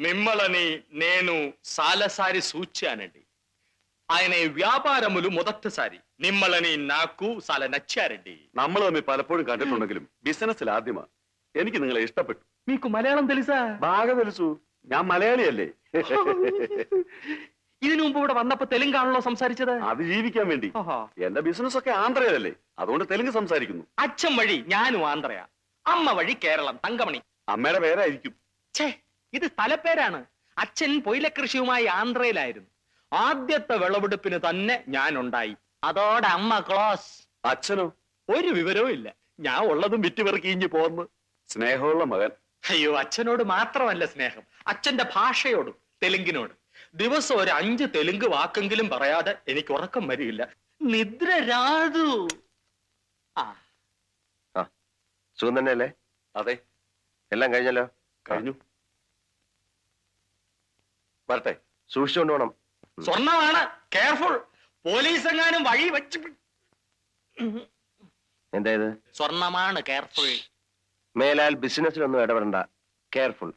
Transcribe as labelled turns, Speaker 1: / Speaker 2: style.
Speaker 1: మిమ్మల్ని నేను సాలసారి సూచానండి. ఆయన വ്യാപാരములు మొదటిసారి നിമ്മളനി നാക്കു സാല നച്ചാരണ്ടി.
Speaker 2: നമ്മൾ തമ്മിൽ പലപ്പോഴും കണ്ടിട്ടുണ്ടെങ്കിലും ബിസിനസ്സിൽ ആദ്യമാ. എനിക്ക് നിങ്ങളെ ഇഷ്ടപ്പെട്ടു.
Speaker 1: మీకు മലയാളം తెలుసా?
Speaker 2: బాగా తెలుసు. ഞാൻ മലയാളിയല്ലേ.
Speaker 1: ഇതിനു മുമ്പ് ഇവിടെ വന്നപ്പോ തെലുങ്കാണല്ലോ സംസാരിച്ചത്?
Speaker 2: അത് ജീവിക്കാൻ വേണ്ടി. എന്റെ ബിസിനസ് ഒക്കെ ആന്ധ്രയിലല്ലേ, അതുകൊണ്ട് തെലുങ്ക് സംസാരിക്കുന്നു.
Speaker 1: അച്ഛൻ വഴി ഞാനും ആന്ധ്രയാ, അമ്മ വഴി കേരളം, തങ്കമണി.
Speaker 2: അമ്മയുടെ പേരായിരിക്കും.
Speaker 1: ഛേ, ഇത് സ്ഥലപ്പേരാണ്. അച്ഛൻ പൊയിലക്കൃഷിയുമായി ആന്ധ്രയിലായിരുന്നു. ആദ്യത്തെ വിളവെടുപ്പിന് തന്നെ ഞാൻ ഉണ്ടായി. അതോടെ അമ്മ ക്ലോസ്.
Speaker 2: അച്ഛനോ?
Speaker 1: ഒരു വിവരവും ഇല്ല. ഞാൻ ഉള്ളതും വിറ്റുപെറുക്കിഞ്ഞു പോന്ന്.
Speaker 2: സ്നേഹമുള്ള മകൻ.
Speaker 1: അയ്യോ, അച്ഛനോട് മാത്രമല്ല സ്നേഹം, അച്ഛന്റെ ഭാഷയോടും, തെലുങ്കിനോട്. ദിവസം ഒരു 5 തെലുങ്ക് വാക്കെങ്കിലും പറയാതെ എനിക്ക് ഉറക്കം വരികയില്ല. നിദ്ര രാതു.
Speaker 3: സുഖം തന്നെയല്ലേ?
Speaker 2: അതെ,
Speaker 3: എല്ലാം കഴിഞ്ഞല്ലോ.
Speaker 2: കഴിഞ്ഞു. വരട്ടെ.
Speaker 3: സൂക്ഷിച്ചുകൊണ്ട് വേണം.
Speaker 1: സ്വർണ്ണമാണ്, കെയർഫുൾ. പോലീസ് എങ്ങാനും വഴി വെച്ച്.
Speaker 3: എന്താ ഇത്?
Speaker 1: സ്വർണ്ണമാണ്, കെയർഫുൾ.
Speaker 3: മേലാൽ ബിസിനസ്സിലൊന്നും ഇടപെടണ്ട. കെയർഫുൾ.